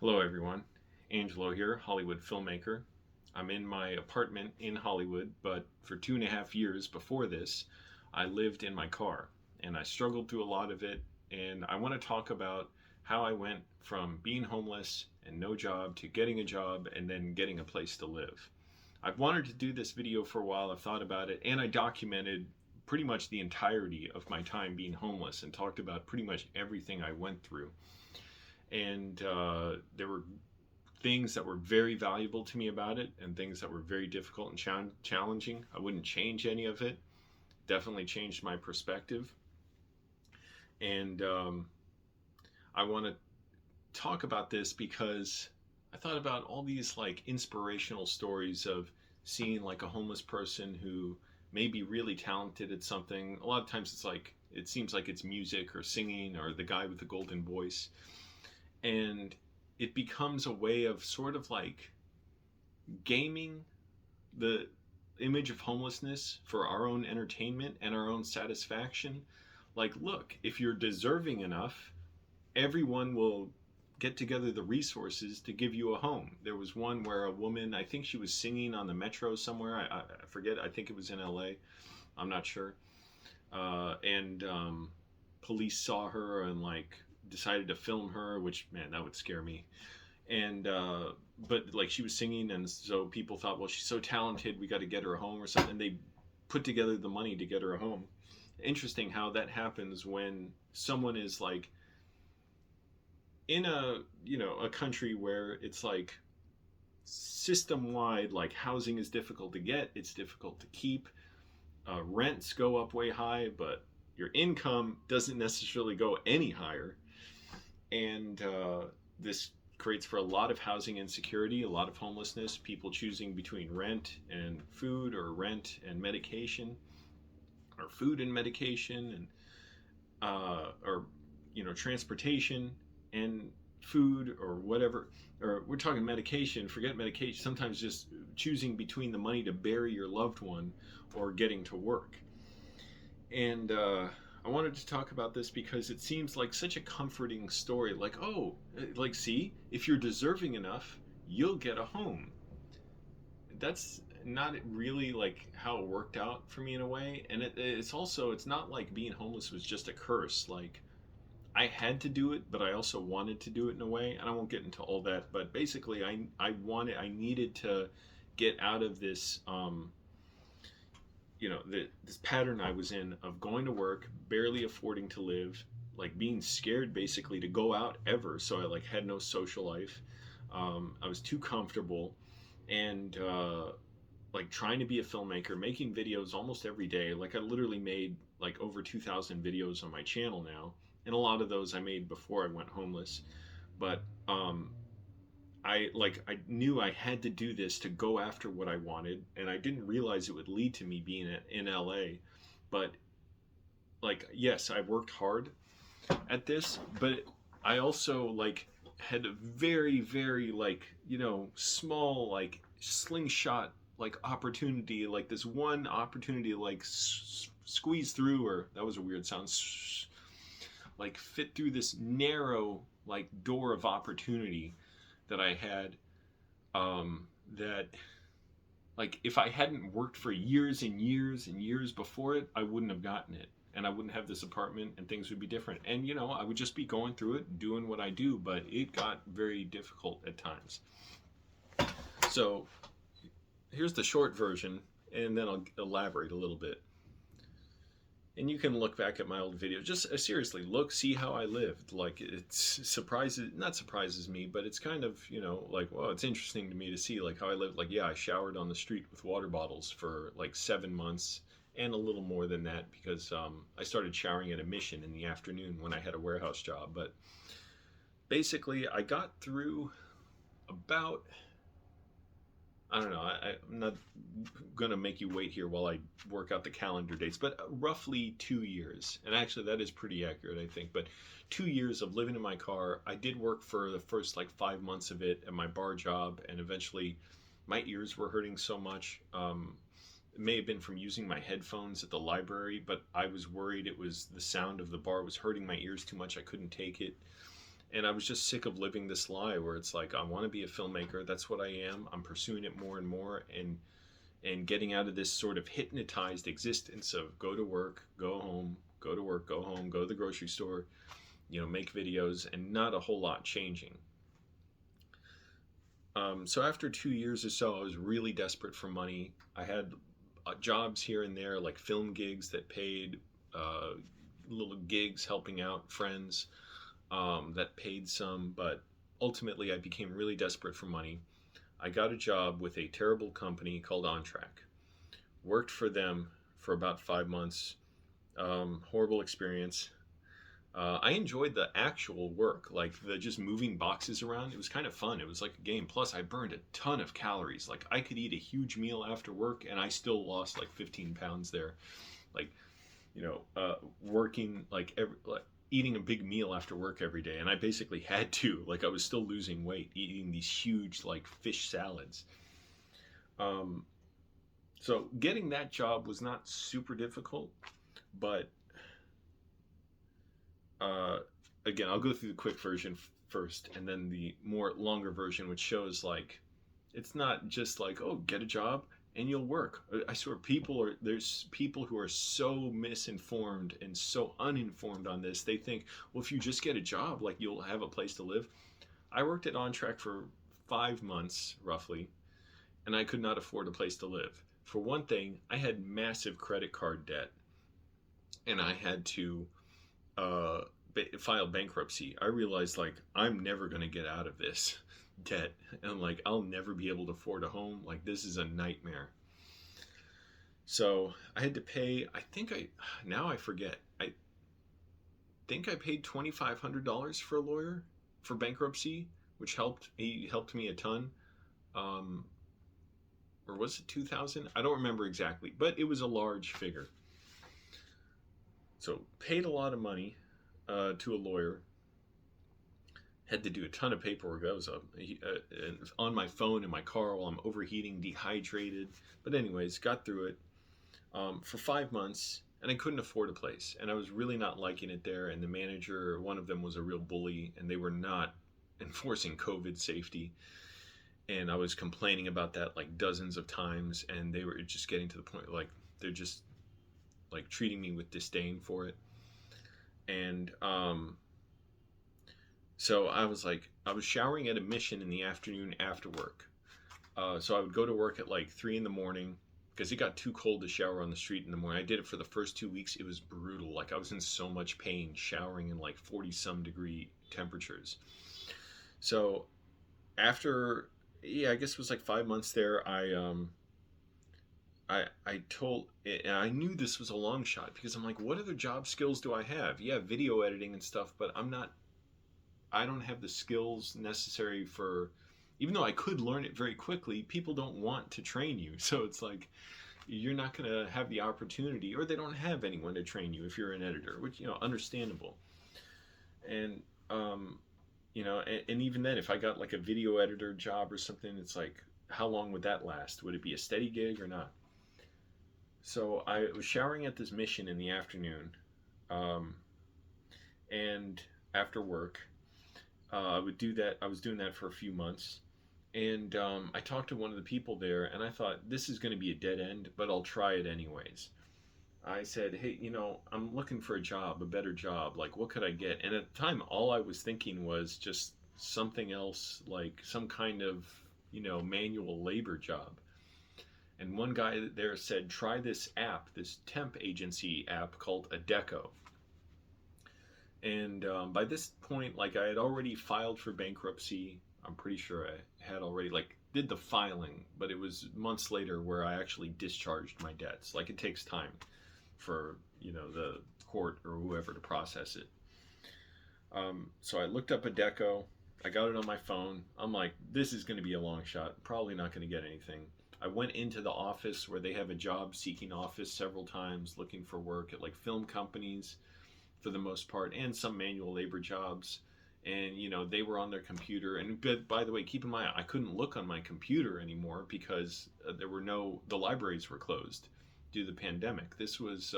Hello, everyone. Angelo here, Hollywood filmmaker. I'm in my apartment in Hollywood, but for 2.5 years before this, I lived in my car and I struggled through a lot of it. And I want to talk about how I went from being homeless and no job to getting a job and then getting a place to live. I've wanted to do this video for a while, I've thought about it, and I documented pretty much the entirety of my time being homeless and talked about pretty much everything I went through. And there were things that were very valuable to me about it and things that were very difficult and challenging. I wouldn't change any of it. Definitely changed my perspective. And I want to talk about this because I thought about all these like inspirational stories of seeing like a homeless person who may be really talented at something. A lot of times it seems like it's music or singing or the guy with the golden voice. And it becomes a way of sort of like gaming the image of homelessness for our own entertainment and our own satisfaction. Like, look, if you're deserving enough, everyone will get together the resources to give you a home. There was one where a woman, I think she was singing on the metro somewhere. I forget. I think it was in LA. I'm not sure. And police saw her and like decided to film her, which, man, that would scare me. And but like she was singing, and so people thought, well, she's so talented, we got to get her a home or something. And they put together the money to get her a home. Interesting how that happens when someone is like in a country where it's like system wide, like housing is difficult to get, it's difficult to keep, rents go up way high, but your income doesn't necessarily go any higher. And this creates for a lot of housing insecurity, a lot of homelessness, people choosing between rent and food, or rent and medication, or food and medication, and or transportation and food, or whatever. Or we're talking medication, forget medication, sometimes just choosing between the money to bury your loved one or getting to work. And I wanted to talk about this because it seems like such a comforting story. Like, oh, like, see, if you're deserving enough, you'll get a home. That's not really like how it worked out for me in a way. And it's not like being homeless was just a curse. Like, I had to do it, but I also wanted to do it in a way. And I won't get into all that. But basically, I needed to get out of this this pattern I was in of going to work, barely affording to live, like being scared basically to go out ever. So I like had no social life. I was too comfortable, and like trying to be a filmmaker, making videos almost every day. Like I literally made like over 2,000 videos on my channel now, and a lot of those I made before I went homeless. But I knew I had to do this to go after what I wanted, and I didn't realize it would lead to me being in LA. But like, yes, I worked hard at this, but I also like had a very, very like small like slingshot like opportunity, like this one opportunity, like squeeze through, or that was a weird sound, like fit through this narrow like door of opportunity that I had, that like if I hadn't worked for years and years and years before it, I wouldn't have gotten it, and I wouldn't have this apartment, and things would be different. And I would just be going through it, doing what I do, but it got very difficult at times. So here's the short version, and then I'll elaborate a little bit. And you can look back at my old videos. Just seriously look, see how I lived. Like, it's not surprises me, but it's kind of like, well, it's interesting to me to see like how I lived. Like, yeah, I showered on the street with water bottles for like 7 months, and a little more than that, because I started showering at a mission in the afternoon when I had a warehouse job. But basically, I got through about, I don't know. I'm not going to make you wait here while I work out the calendar dates, but roughly 2 years. And actually, that is pretty accurate, I think. But 2 years of living in my car. I did work for the first like 5 months of it at my bar job, and eventually my ears were hurting so much. It may have been from using my headphones at the library, but I was worried it was the sound of the bar was hurting my ears too much. I couldn't take it. And I was just sick of living this lie where it's like, I want to be a filmmaker. That's what I am. I'm pursuing it more and more, and getting out of this sort of hypnotized existence of go to work, go home, go to work, go home, go to the grocery store, make videos, and not a whole lot changing. So after 2 years or so, I was really desperate for money. I had jobs here and there, like film gigs that paid, little gigs helping out friends that paid some, but ultimately I became really desperate for money. I got a job with a terrible company called On Track. Worked for them for about 5 months. Horrible experience. I enjoyed the actual work, like the just moving boxes around. It was kind of fun. It was like a game. Plus, I burned a ton of calories. Like I could eat a huge meal after work, and I still lost like 15 pounds there. Like, working like eating a big meal after work every day, and I basically had to. Like I was still losing weight, eating these huge like fish salads. Um, so getting that job was not super difficult, but uh, again, I'll go through the quick version first, and then the more longer version, which shows like it's not just like, oh, get a job and you'll work. I swear, there's people who are so misinformed and so uninformed on this. They think, well, if you just get a job, like you'll have a place to live. I worked at On Track for 5 months roughly, and I could not afford a place to live. For one thing, I had massive credit card debt, and I had to uh, file bankruptcy. I realized like I'm never going to get out of this debt, and like I'll never be able to afford a home. Like this is a nightmare. So I had to pay, now I forget, I think I paid $2,500 for a lawyer for bankruptcy, which he helped me a ton. um, or was it 2000? I don't remember exactly, but it was a large figure. So paid a lot of money to a lawyer. Had to do a ton of paperwork. That was on my phone in my car while I'm overheating, dehydrated. But anyways, got through it for 5 months, and I couldn't afford a place, and I was really not liking it there. And the manager, one of them, was a real bully, and they were not enforcing COVID safety. And I was complaining about that like dozens of times, and they were just getting to the point like they're just like treating me with disdain for it. And so I was showering at a mission in the afternoon after work. So I would go to work at like 3 in the morning because it got too cold to shower on the street in the morning. I did it for the first 2 weeks. It was brutal. Like I was in so much pain showering in like 40 some degree temperatures. So after, I guess it was like 5 months there, and I knew this was a long shot because I'm like, what other job skills do I have? Yeah, video editing and stuff, but I don't have the skills necessary for, even though I could learn it very quickly, people don't want to train you. So it's like, you're not going to have the opportunity, or they don't have anyone to train you if you're an editor, which, understandable. And, and even then, if I got like a video editor job or something, it's like, how long would that last? Would it be a steady gig or not? So I was showering at this mission in the afternoon, and after work, I would do that. I was doing that for a few months, and I talked to one of the people there, and I thought this is going to be a dead end, but I'll try it anyways. I said, hey, I'm looking for a job, a better job. Like, what could I get? And at the time, all I was thinking was just something else, like some kind of, manual labor job. And one guy there said, try this app, this temp agency app called Adecco. And by this point, like I had already filed for bankruptcy. I'm pretty sure I had already did the filing, but it was months later where I actually discharged my debts. Like it takes time for the court or whoever to process it. So I looked up Adecco. I got it on my phone. I'm like, this is going to be a long shot. Probably not going to get anything. I went into the office where they have a job seeking office several times, looking for work at like film companies for the most part, and some manual labor jobs. And they were on their computer. And by the way, keep in mind, I couldn't look on my computer anymore because the libraries were closed due to the pandemic. This was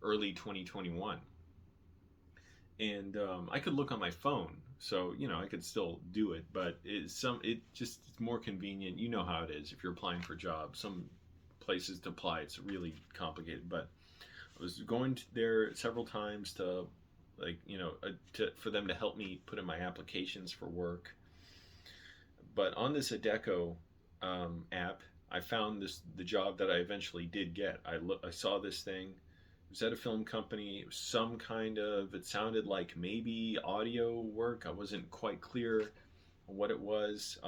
early 2021. and I could look on my phone, so I could still do it. But it's more convenient. You know how it is if you're applying for jobs. Some places to apply, it's really complicated. But I was going there several times to, like, for them to help me put in my applications for work. But on this Adecco app, I found the job that I eventually did get. I saw this thing. It was at a film company. It was some kind of. It sounded like maybe audio work. I wasn't quite clear what it was.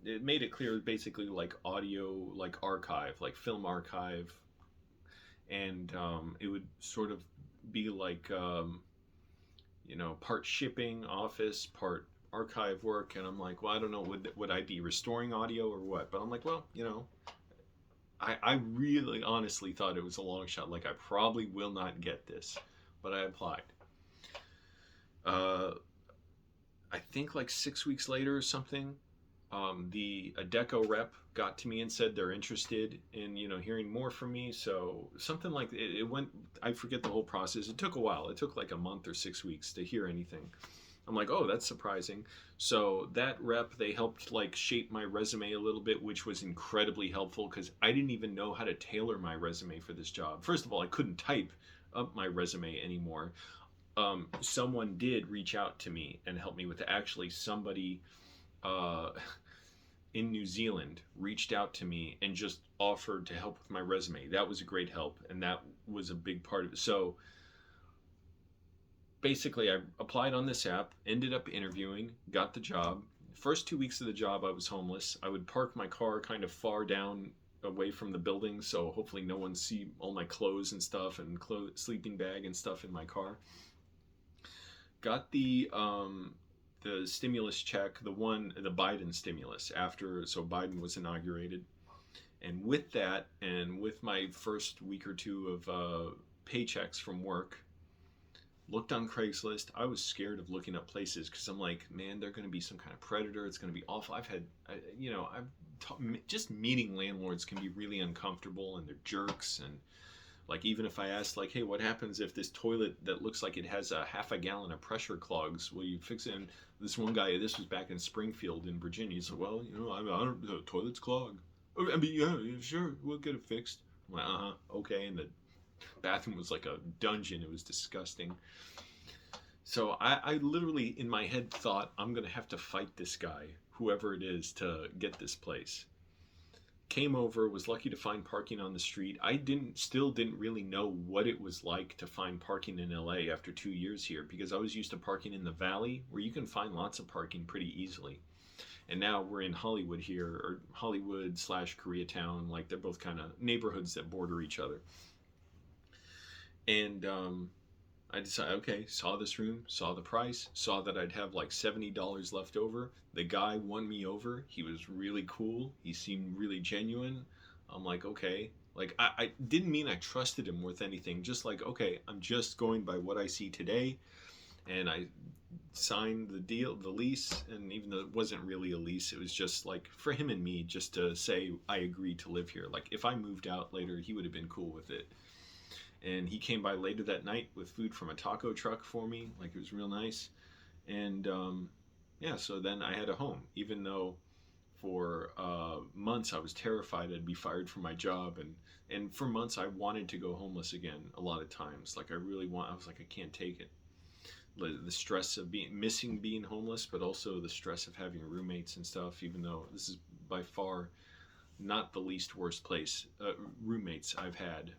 It made it clear, basically, like audio, like archive, like film archive, and it would sort of be like part shipping office, part archive work. And I'm like, well, I don't know, would I be restoring audio or what? But I'm like, well, I really honestly thought it was a long shot. Like, I probably will not get this, but I applied. I think like 6 weeks later or something, the Adecco rep got to me and said they're interested in hearing more from me. So something like it went. I forget the whole process. It took a while. It took like a month or 6 weeks to hear anything. I'm like, oh, that's surprising. So that rep, they helped like shape my resume a little bit, which was incredibly helpful because I didn't even know how to tailor my resume for this job. First of all, I couldn't type up my resume anymore. Someone did reach out to me and help me with it. Actually, somebody uh, in New Zealand reached out to me and just offered to help with my resume. That was a great help, and that was a big part of it. So basically, I applied on this app, ended up interviewing, got the job. First 2 weeks of the job, I was homeless. I would park my car kind of far down away from the building, so hopefully no one see all my clothes and stuff and sleeping bag and stuff in my car. Got the stimulus check, the Biden stimulus after, so Biden was inaugurated. And with that, and with my first week or two of paychecks from work, looked on Craigslist. I was scared of looking up places because I'm like, man, they're going to be some kind of predator. It's going to be awful. Just meeting landlords can be really uncomfortable, and they're jerks. And like, even if I asked, like, hey, what happens if this toilet that looks like it has a half a gallon of pressure clogs, will you fix it? And this one guy, this was back in Springfield in Virginia, he said, well, I don't, the toilet's clogged. I mean, yeah, sure, we'll get it fixed. I'm like, okay. And the bathroom was like a dungeon. It was disgusting. So I literally in my head thought, I'm gonna have to fight this guy, whoever it is, to get this place. Came over, was lucky to find parking on the street. I still didn't really know what it was like to find parking in LA after 2 years here, because I was used to parking in the valley where you can find lots of parking pretty easily. And now we're in Hollywood here, or Hollywood / Koreatown. Like, they're both kind of neighborhoods that border each other. And I decided, okay, saw this room, saw the price, saw that I'd have like $70 left over. The guy won me over. He was really cool. He seemed really genuine. I'm like, okay. Like, I didn't mean I trusted him with anything. Just like, okay, I'm just going by what I see today. And I signed the lease. And even though it wasn't really a lease, it was just like for him and me, just to say I agreed to live here. Like, if I moved out later, he would have been cool with it. And he came by later that night with food from a taco truck for me. Like, it was real nice. And yeah, so then I had a home, even though for months I was terrified I'd be fired from my job. And for months I wanted to go homeless again a lot of times. Like, I was like, I can't take it. The stress of missing being homeless, but also the stress of having roommates and stuff, even though this is by far not the least worst place, roommates I've had.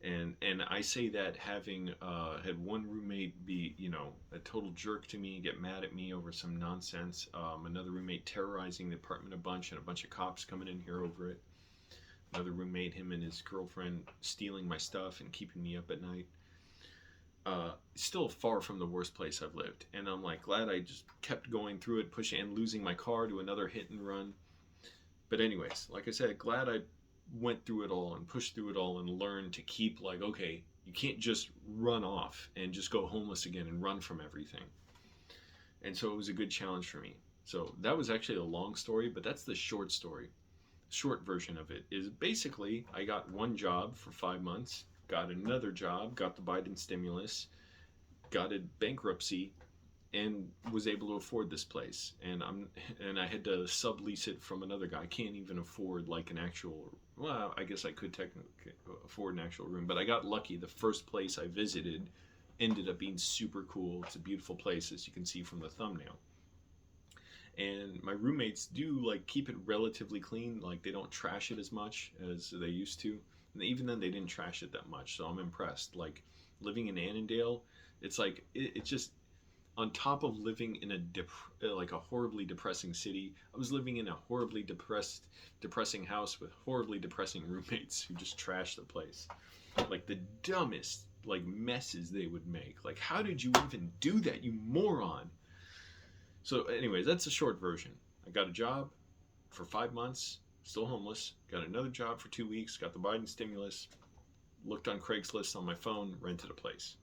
And I say that having had one roommate be, a total jerk to me, get mad at me over some nonsense. Another roommate terrorizing the apartment a bunch, and a bunch of cops coming in here over it. Another roommate, him and his girlfriend, stealing my stuff and keeping me up at night. Still far from the worst place I've lived. And I'm like, glad I just kept going through it, pushing and losing my car to another hit and run. But anyways, like I said, glad I went through it all and pushed through it all and learned to keep, like, okay, you can't just run off and just go homeless again and run from everything. And so it was a good challenge for me. So that was actually a long story, but that's the short story. Short version of it is basically I got one job for 5 months, got another job, got the Biden stimulus, got a bankruptcy and was able to afford this place, and I had to sublease it from another guy. I can't even afford like an actual, well, I guess I could technically afford an actual room, but I got lucky. The first place I visited ended up being super cool. It's a beautiful place, as you can see from the thumbnail. And my roommates do like keep it relatively clean, like they don't trash it as much as they used to, and even then they didn't trash it that much, so I'm impressed. Like living in Annandale, it's like it's just, on top of living in like a horribly depressing city, I was living in a horribly depressing house with horribly depressing roommates who just trashed the place. Like the dumbest like messes they would make. Like, how did you even do that, you moron? So, anyways, that's a short version. I got a job for 5 months, still homeless. Got another job for 2 weeks. Got the Biden stimulus. Looked on Craigslist on my phone. Rented a place.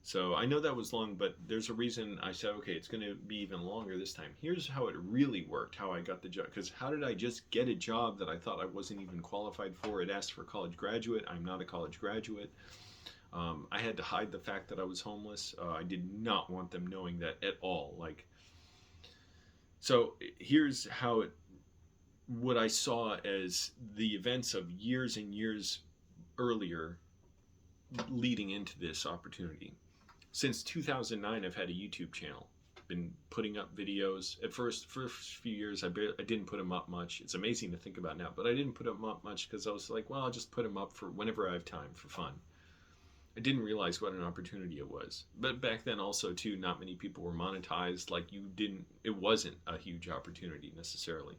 So I know that was long, but there's a reason I said, okay, it's going to be even longer this time. Here's how it really worked, how I got the job. Because how did I just get a job that I thought I wasn't even qualified for? It asked for college graduate. I'm not a college graduate. I had to hide the fact that I was homeless. I did not want them knowing that at all. Like, so here's how what I saw as the events of years and years earlier leading into this opportunity. Since 2009, I've had a YouTube channel. Been putting up videos. At first few years, I didn't put them up much. It's amazing to think about now, but I didn't put them up much because I was like, well, I'll just put them up for whenever I have time for fun. I didn't realize what an opportunity it was. But back then also too, not many people were monetized. Like it wasn't a huge opportunity necessarily.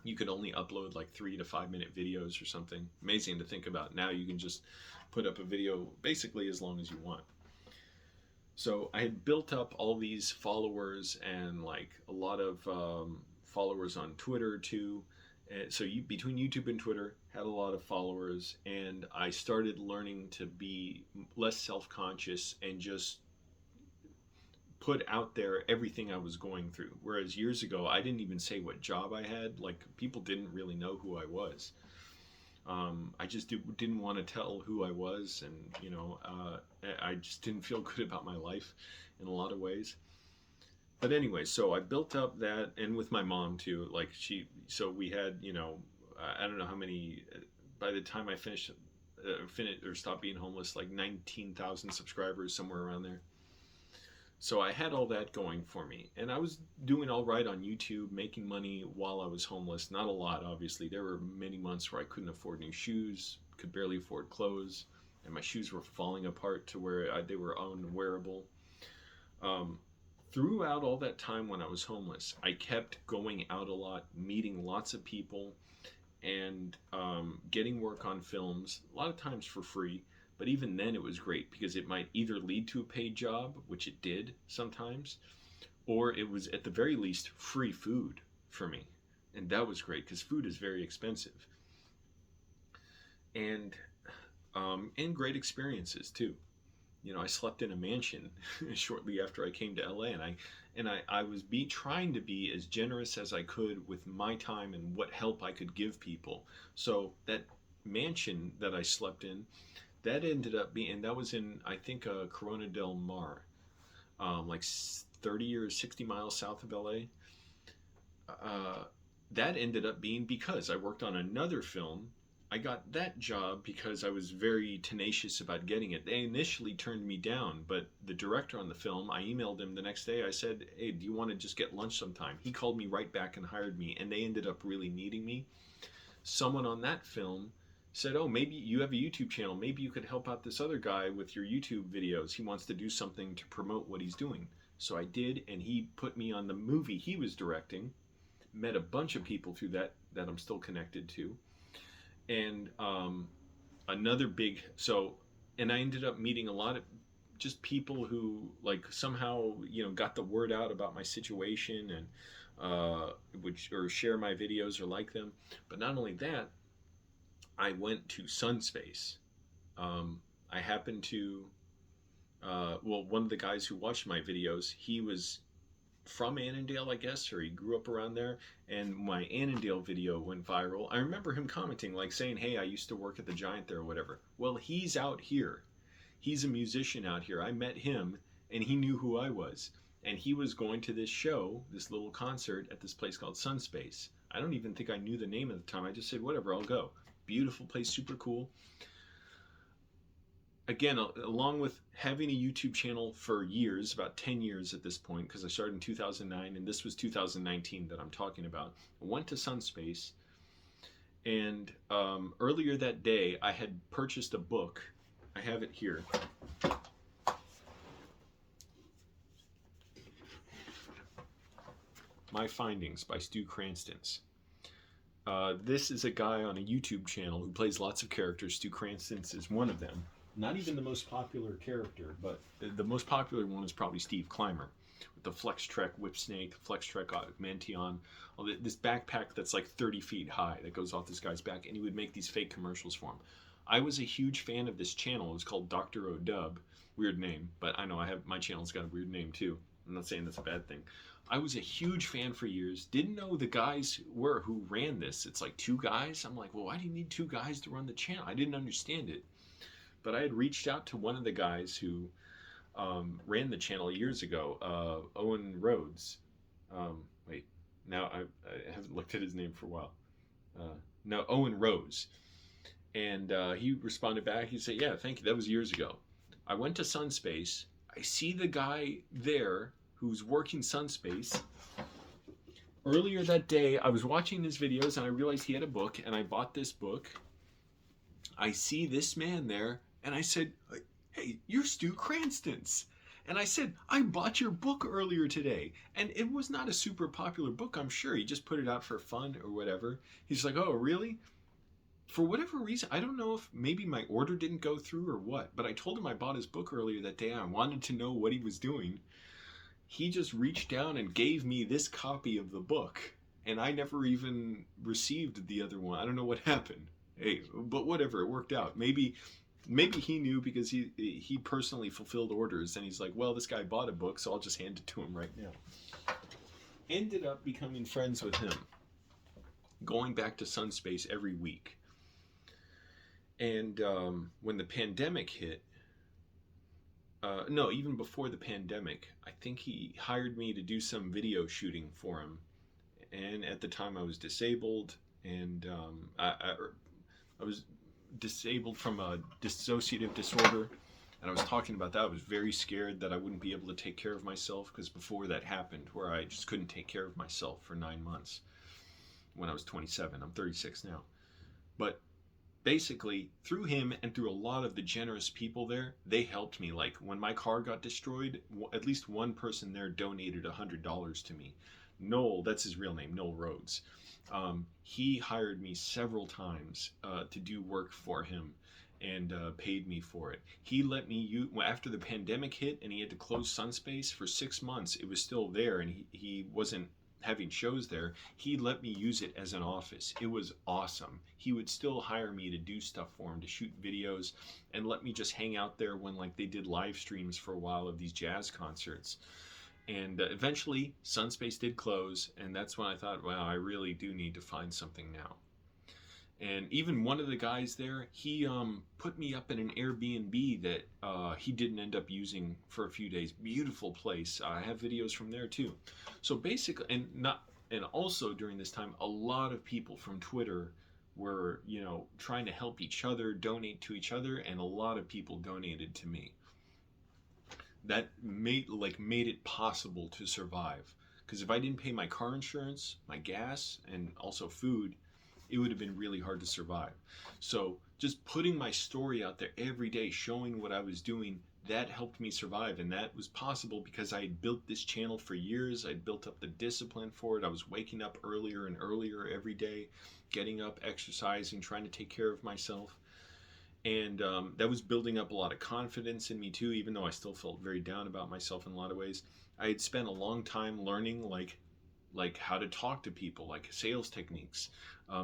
You could only upload like 3 to 5 minute videos or something. Amazing to think about. Now you can just put up a video basically as long as you want. So I had built up all these followers and like a lot of followers on Twitter too. So between YouTube and Twitter, had a lot of followers, and I started learning to be less self-conscious and just put out there everything I was going through. Whereas years ago, I didn't even say what job I had. Like, people didn't really know who I was. I just didn't want to tell who I was, and I just didn't feel good about my life in a lot of ways. But anyway, so I built up that, and with my mom too. Like so we had, I don't know how many. By the time I finished or stopped being homeless, like 19,000 subscribers, somewhere around there. So I had all that going for me, and I was doing all right on YouTube, making money while I was homeless. Not a lot, obviously. There were many months where I couldn't afford new shoes, could barely afford clothes, and my shoes were falling apart to where they were unwearable. Throughout all that time when I was homeless, I kept going out a lot, meeting lots of people, and getting work on films, a lot of times for free. But even then it was great because it might either lead to a paid job, which it did sometimes, or it was at the very least free food for me. And that was great because food is very expensive. And great experiences too. I slept in a mansion shortly after I came to LA, and I was trying to be as generous as I could with my time and what help I could give people. So that mansion that I slept in, that ended up being, and that was in, I think, Corona del Mar, like 30 or 60 miles south of LA. That ended up being because I worked on another film. I got that job because I was very tenacious about getting it. They initially turned me down, but the director on the film, I emailed him the next day. I said, hey, do you want to just get lunch sometime? He called me right back and hired me, and they ended up really needing me. Someone on that film said, oh, maybe you have a YouTube channel. Maybe you could help out this other guy with your YouTube videos. He wants to do something to promote what he's doing. So I did, and he put me on the movie he was directing. Met a bunch of people through that I'm still connected to. And another big, and I ended up meeting a lot of just people who like somehow, got the word out about my situation and or share my videos or like them. But not only that, I went to Sunspace. I happened to, one of the guys who watched my videos, he was from Annandale, I guess, or he grew up around there, and my Annandale video went viral. I remember him commenting, like saying, hey, I used to work at the Giant there or whatever. Well, he's out here. He's a musician out here. I met him, and he knew who I was. And he was going to this show, this little concert at this place called Sunspace. I don't even think I knew the name at the time. I just said, whatever, I'll go. Beautiful place, super cool. Again, along with having a YouTube channel for years, about 10 years at this point, because I started in 2009, and this was 2019 that I'm talking about. I went to Sunspace, and earlier that day, I had purchased a book. I have it here. My Findings by Stu Cranstons. This is a guy on a YouTube channel who plays lots of characters. Stu Cranstons is one of them. Not even the most popular character, but the most popular one is probably Steve Clymer with the Flex Trek Whipsnake, Flex Trek Augmention, this backpack that's like 30 feet high that goes off this guy's back, and he would make these fake commercials for him. I was a huge fan of this channel. It was called Dr. O'Dub. Weird name, but I know my channel's got a weird name too. I'm not saying that's a bad thing. I was a huge fan for years. Didn't know the guys who ran this. It's like 2 guys. I'm like, well, why do you need 2 guys to run the channel? I didn't understand it. But I had reached out to one of the guys who ran the channel years ago, Owen Rhodes. Wait, now I haven't looked at his name for a while. No, Owen Rose. And he responded back. He said, yeah, thank you. That was years ago. I went to Sunspace. I see the guy there who's working Sunspace. Earlier that day, I was watching his videos and I realized he had a book, and I bought this book. I see this man there, and I said, hey, you're Stu Cranstons. And I said, I bought your book earlier today. And it was not a super popular book, I'm sure. He just put it out for fun or whatever. He's like, oh, really? For whatever reason, I don't know if maybe my order didn't go through or what, but I told him I bought his book earlier that day. I wanted to know what he was doing. He just reached down and gave me this copy of the book, and I never even received the other one. I don't know what happened. Hey, but whatever, it worked out. Maybe he knew because he personally fulfilled orders, and he's like, well, this guy bought a book, so I'll just hand it to him right now. Ended up becoming friends with him, going back to Sunspace every week. And when the pandemic hit, no, even before the pandemic, I think he hired me to do some video shooting for him. And at the time I was disabled, and I was disabled from a dissociative disorder, and I was talking about that. I was very scared that I wouldn't be able to take care of myself, because before that happened, where I just couldn't take care of myself for 9 months when I was 27. I'm 36 now. But basically, through him and through a lot of the generous people there, they helped me. Like, when my car got destroyed, at least one person there donated $100 to me. Noel, that's his real name, Noel Rhodes. He hired me several times to do work for him, and paid me for it. He let me use, after the pandemic hit and he had to close Sunspace for 6 months, it was still there, and he wasn't having shows there. He let me use it as an office. It was awesome. He would still hire me to do stuff for him, to shoot videos, and let me just hang out there when, like, they did live streams for a while of these jazz concerts. And eventually Sunspace did close, and that's when I thought, wow, I really do need to find something now. And even one of the guys there, he put me up in an Airbnb that he didn't end up using for a few days. Beautiful place. I have videos from there too. So basically, and also during this time, a lot of people from Twitter were, trying to help each other, donate to each other, and a lot of people donated to me. That made it possible to survive. Because if I didn't pay my car insurance, my gas, and also food, it would have been really hard to survive. So just putting my story out there every day, showing what I was doing, that helped me survive. And that was possible because I had built this channel for years. I'd built up the discipline for it. I was waking up earlier and earlier every day, getting up, exercising, trying to take care of myself. And that was building up a lot of confidence in me too, even though I still felt very down about myself in a lot of ways. I had spent a long time learning like how to talk to people, like sales techniques,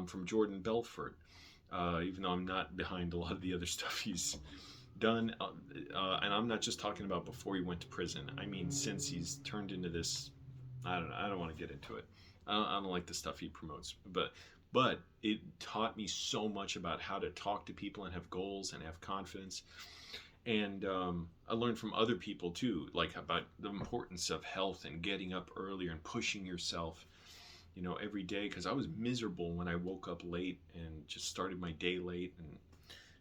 from Jordan Belfort, even though I'm not behind a lot of the other stuff he's done. And I'm not just talking about before he went to prison. I mean, since he's turned into this, I don't want to get into it. I don't like the stuff he promotes, but it taught me so much about how to talk to people and have goals and have confidence. And I learned from other people too, like about the importance of health and getting up earlier and pushing yourself, every day, because I was miserable when I woke up late and just started my day late.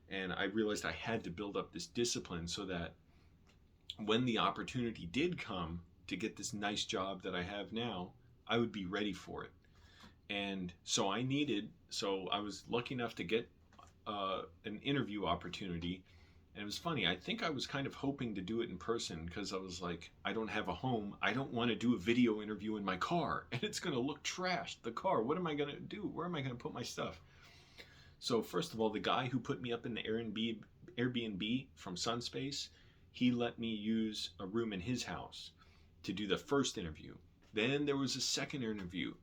And I realized I had to build up this discipline so that when the opportunity did come to get this nice job that I have now, I would be ready for it. And so I was lucky enough to get an interview opportunity. And it was funny. I think I was kind of hoping to do it in person because I was like, I don't have a home. I don't want to do a video interview in my car and it's going to look trashed. The car, what am I going to do? Where am I going to put my stuff? So first of all, the guy who put me up in the Airbnb from Sunspace, he let me use a room in his house to do the first interview. Then there was a second interview.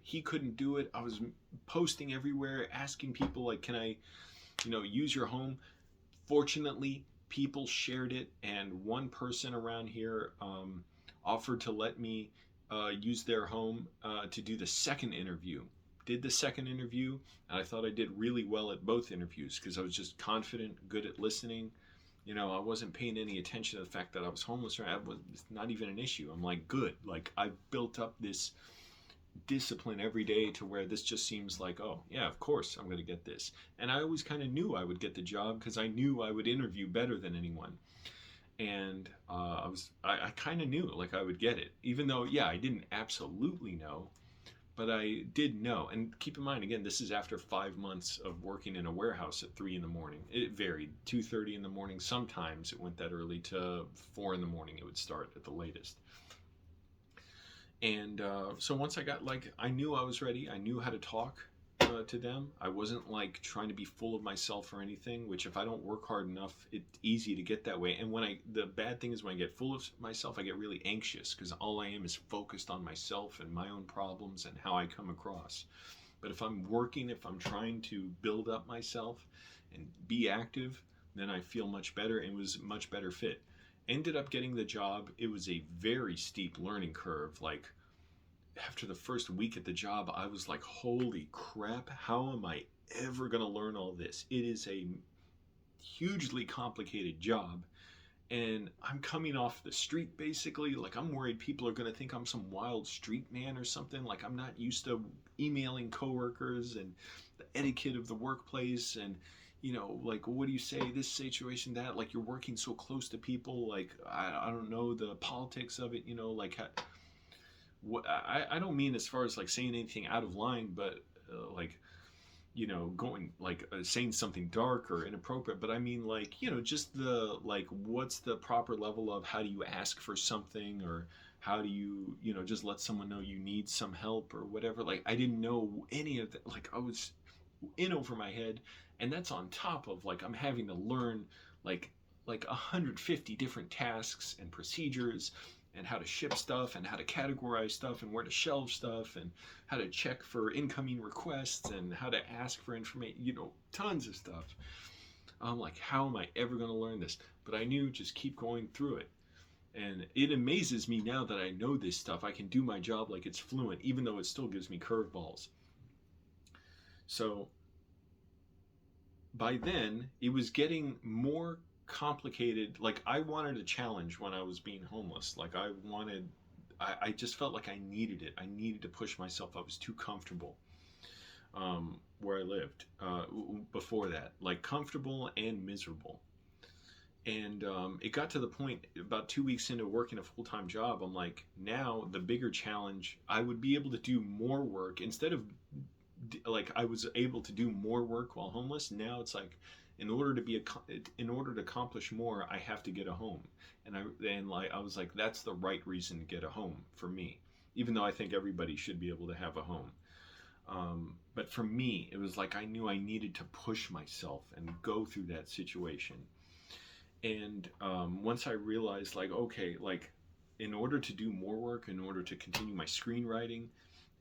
He couldn't do it. I was posting everywhere, asking people like, can I, use your home? Fortunately, people shared it, and one person around here offered to let me use their home to do the second interview. Did the second interview, and I thought I did really well at both interviews because I was just confident, good at listening. I wasn't paying any attention to the fact that I was homeless, or it's not even an issue. I'm like, good. Like, I built up this discipline every day to where this just seems like, oh yeah, of course I'm going to get this. And I always kind of knew I would get the job because I knew I would interview better than anyone. And I kind of knew like I would get it, even though, yeah, I didn't absolutely know, but I did know. And keep in mind, again, this is after 5 months of working in a warehouse at 3 in the morning. It varied, 2:30 in the morning. Sometimes it went that early to 4 in the morning. It would start at the latest. And so once I knew I was ready. I knew how to talk to them. I wasn't like trying to be full of myself or anything, which if I don't work hard enough, it's easy to get that way. And the bad thing is when I get full of myself, I get really anxious because all I am is focused on myself and my own problems and how I come across. But if I'm working, if I'm trying to build up myself and be active, then I feel much better and was a much better fit. Ended up getting the job. It was a very steep learning curve. Like after the first week at the job, I was like, holy crap, how am I ever going to learn all this? It is a hugely complicated job. And I'm coming off the street basically. Like I'm worried people are going to think I'm some wild street man or something. Like I'm not used to emailing coworkers and the etiquette of the workplace and like, what do you say, this situation, that, like, you're working so close to people, like, I don't know the politics of it, like, I don't mean as far as, like, saying anything out of line, but, like, going, like, saying something dark or inappropriate, but I mean, like, just the, like, what's the proper level of how do you ask for something, or how do you, just let someone know you need some help or whatever. Like, I didn't know any of that. Like, I was in over my head, and that's on top of like I'm having to learn like 150 different tasks and procedures and how to ship stuff and how to categorize stuff and where to shelve stuff and how to check for incoming requests and how to ask for information, tons of stuff. I'm like, how am I ever going to learn this? But I knew, just keep going through it. And it amazes me now that I know this stuff. I can do my job like it's fluent, even though it still gives me curveballs. So by then, it was getting more complicated. Like, I wanted a challenge when I was being homeless. Like, I just felt like I needed it. I needed to push myself. I was too comfortable where I lived before that. Like, comfortable and miserable. And it got to the point about 2 weeks into working a full-time job, I'm like, now the bigger challenge, I would be able to do more work instead of, like, I was able to do more work while homeless. Now it's like, in order to accomplish more, I have to get a home. And I was like, that's the right reason to get a home for me, even though I think everybody should be able to have a home. But for me, it was like I knew I needed to push myself and go through that situation. And once I realized, like, okay, like, in order to do more work, in order to continue my screenwriting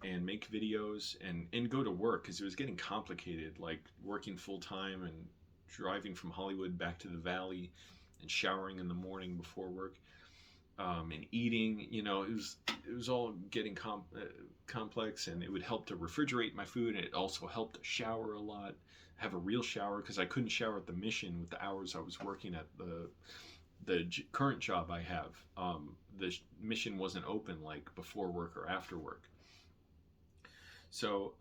and make videos and go to work, because it was getting complicated, like working full time and driving from Hollywood back to the valley and showering in the morning before work. and eating. You know, it was all getting complex, and it would help to refrigerate my food, and it also helped to shower a lot, have a real shower, because I couldn't shower at the mission with the hours I was working at the current job I have. The mission wasn't open like before work or after work. So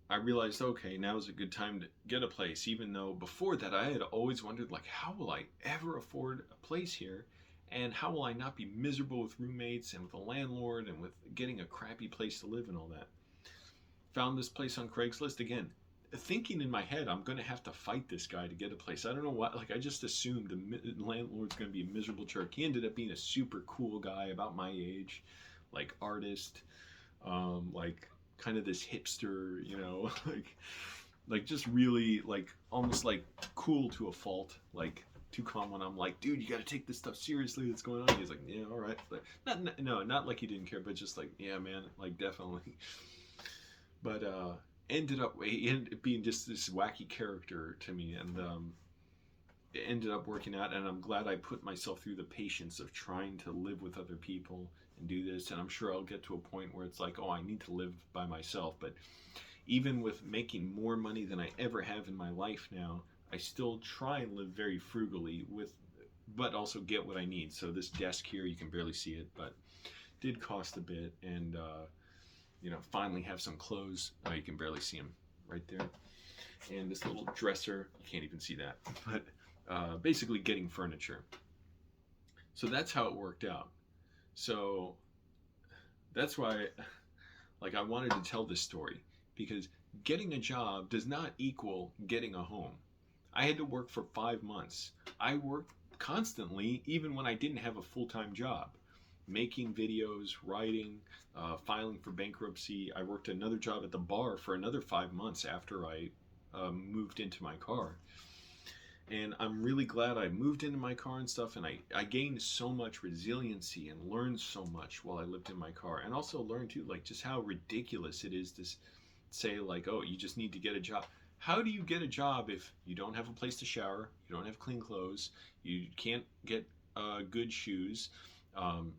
I realized, okay, now is a good time to get a place, even though before that I had always wondered, like, how will I ever afford a place here? And how will I not be miserable with roommates and with a landlord and with getting a crappy place to live and all that? Found this place on Craigslist again, thinking in my head, I'm going to have to fight this guy to get a place. I don't know why. Like, I just assumed the landlord's going to be a miserable jerk. He ended up being a super cool guy about my age, like artist, like kind of this hipster, you know, like just really like almost like cool to a fault, like too calm when I'm like, dude, you got to take this stuff seriously. What's going on? He's like, yeah, all right. But not like he didn't care, but just like, yeah, man, like definitely. But he ended up being just this wacky character to me, and it ended up working out. And I'm glad I put myself through the patience of trying to live with other people and do this. And I'm sure I'll get to a point where it's like, oh, I need to live by myself. But even with making more money than I ever have in my life now, I still try and live very frugally but also get what I need. So this desk here, you can barely see it, but did cost a bit. And you know, finally have some clothes. Oh, you can barely see them right there. And this little dresser, you can't even see that. But basically getting furniture. So that's how it worked out. So that's why, like, I wanted to tell this story, because getting a job does not equal getting a home. I had to work for 5 months. I worked constantly, even when I didn't have a full-time job, making videos, writing, filing for bankruptcy. I worked another job at the bar for another 5 months after I moved into my car. And I'm really glad I moved into my car and stuff, and I gained so much resiliency and learned so much while I lived in my car. And also learned too, like, just how ridiculous it is to say, like, oh, you just need to get a job. How do you get a job if you don't have a place to shower, you don't have clean clothes, you can't get good shoes,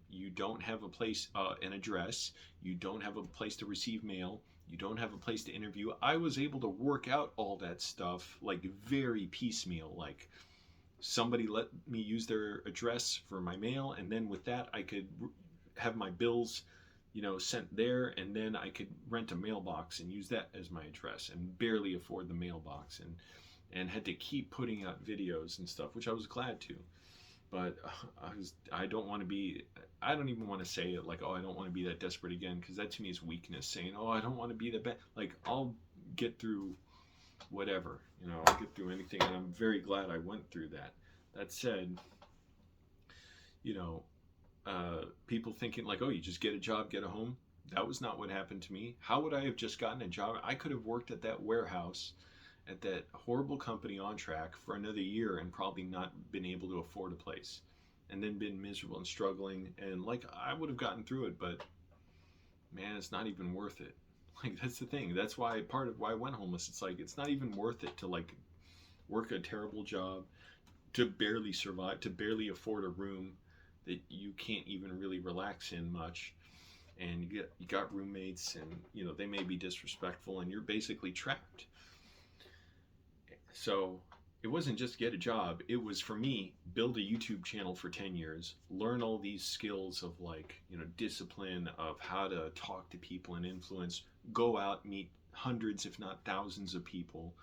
you don't have a place, an address, you don't have a place to receive mail, you don't have a place to interview? I was able to work out all that stuff like very piecemeal. Like, somebody let me use their address for my mail, and then with that I could have my bills, you know, sent there, and then I could rent a mailbox and use that as my address, and barely afford the mailbox, and had to keep putting out videos and stuff, which I was glad to. But I don't want to be, I don't even want to say it like, oh, I don't want to be that desperate again, because that to me is weakness, saying, oh, I don't want to be that bad. Like, I'll get through whatever, you know, I'll get through anything, and I'm very glad I went through that. That said, you know, people thinking like, oh, you just get a job, get a home. That was not what happened to me. How would I have just gotten a job? I could have worked at that warehouse at that horrible company on track for another year and probably not been able to afford a place, and then been miserable and struggling, and like, I would have gotten through it, but man, it's not even worth it. Like, that's the thing. That's why, part of why I went homeless. It's like, it's not even worth it to like work a terrible job, to barely survive, to barely afford a room that you can't even really relax in much, and you got roommates, and you know, they may be disrespectful, and you're basically trapped. So it wasn't just get a job. It was, for me, build a YouTube channel for 10 years, learn all these skills of, like, you know, discipline, of how to talk to people and influence, go out, meet hundreds, if not thousands of people.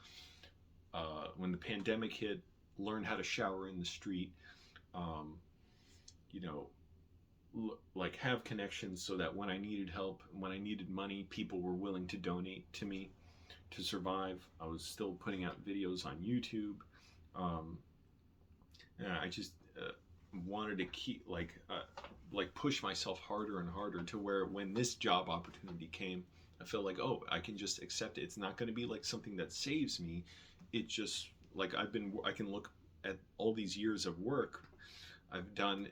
When the pandemic hit, learn how to shower in the street, you know, like, have connections so that when I needed help, when I needed money, people were willing to donate to me to survive. I was still putting out videos on YouTube. And I just wanted to keep like push myself harder and harder, to where when this job opportunity came, I felt like, oh, I can just accept it. It's not going to be like something that saves me. It just, like, I can look at all these years of work I've done,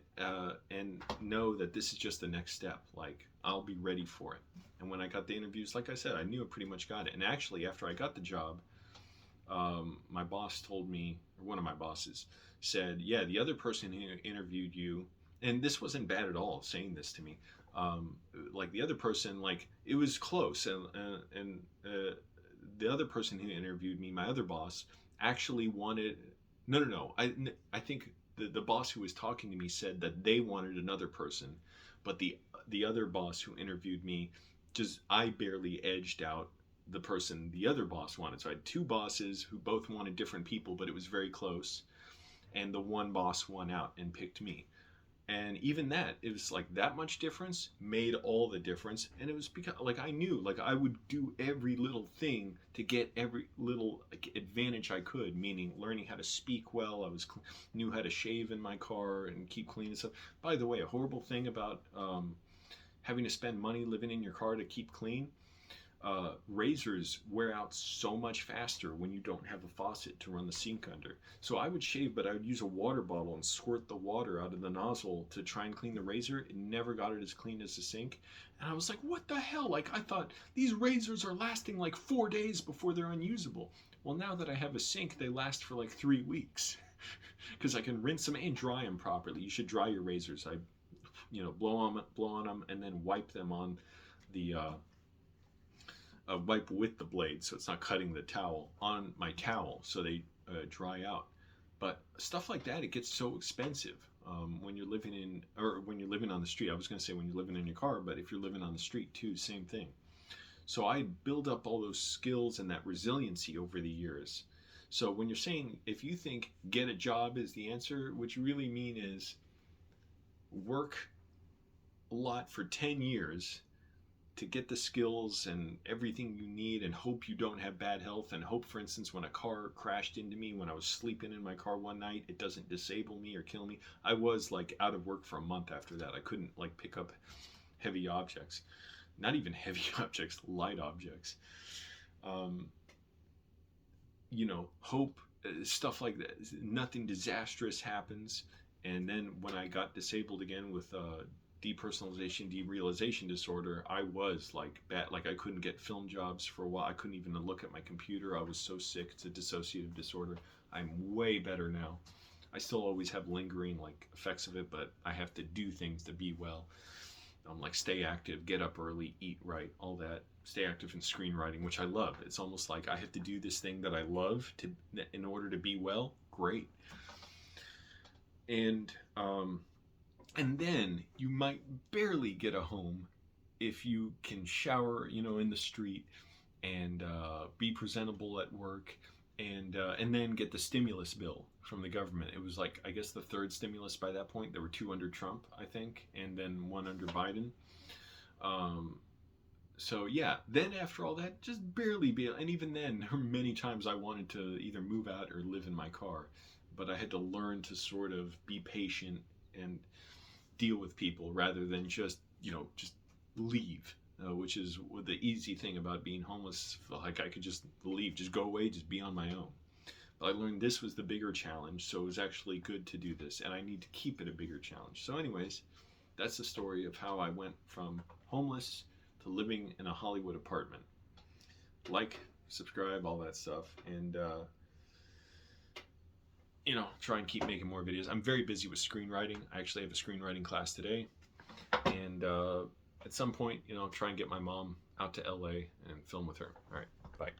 and know that this is just the next step. Like, I'll be ready for it. And when I got the interviews, like I said, I knew I pretty much got it. And actually, after I got the job, my boss told me, or one of my bosses said, yeah, the other person who interviewed you and this wasn't bad at all saying this to me. Like the other person, like it was close, and the other person who interviewed me, my other boss, actually wanted. No, no, no. I think the boss who was talking to me said that they wanted another person, but the other boss who interviewed me, just I barely edged out the person the other boss wanted. So I had two bosses who both wanted different people, but it was very close, and the one boss won out and picked me. And even that, it was like that much difference made all the difference. And it was because like I knew like I would do every little thing to get every little like, advantage I could, meaning learning how to speak well. Knew how to shave in my car and keep clean and stuff. By the way, a horrible thing about having to spend money living in your car to keep clean, razors wear out so much faster when you don't have a faucet to run the sink under. So I would shave, but I would use a water bottle and squirt the water out of the nozzle to try and clean the razor. It never got it as clean as the sink. And I was like, what the hell? Like, I thought these razors are lasting like 4 days before they're unusable. Well, now that I have a sink, they last for like 3 weeks because I can rinse them and dry them properly. You should dry your razors. Blow on them and then wipe them on the wipe with the blade so it's not cutting the towel on my towel so they dry out. But stuff like that, it gets so expensive when you're living in, or when you're living on the street. I was going to say when you're living in your car, but if you're living on the street too, same thing. So I build up all those skills and that resiliency over the years. So when you're saying, if you think get a job is the answer, what you really mean is work a lot for 10 years to get the skills and everything you need, and hope you don't have bad health, and hope, for instance, when a car crashed into me when I was sleeping in my car one night, it doesn't disable me or kill me. I was like out of work for a month after that. I couldn't like pick up heavy objects, not even heavy objects, light objects. Hope, stuff like that. Nothing disastrous happens. And then when I got disabled again with depersonalization, derealization disorder, I was like bad. Like I couldn't get film jobs for a while. I couldn't even look at my computer. I was so sick. It's a dissociative disorder. I'm way better now. I still always have lingering like effects of it, but I have to do things to be well. Like stay active, get up early, eat right, all that. Stay active in screenwriting, which I love. It's almost like I have to do this thing that I love in order to be well. Great. And then you might barely get a home if you can shower, in the street, and be presentable at work, and then get the stimulus bill from the government. It was like, I guess, the third stimulus by that point. There were 2 under Trump, I think, and then 1 under Biden. So yeah, then after all that, just barely be. And even then, there were many times I wanted to either move out or live in my car, but I had to learn to sort of be patient and deal with people rather than just leave, which is the easy thing about being homeless. Like I could just leave, just go away, just be on my own. But I learned this was the bigger challenge, so it was actually good to do this, and I need to keep it a bigger challenge. So anyways, that's the story of how I went from homeless to living in a Hollywood apartment. Like, subscribe, all that stuff, and try and keep making more videos. I'm very busy with screenwriting. I actually have a screenwriting class today. And at some point, try and get my mom out to LA and film with her. All right, bye.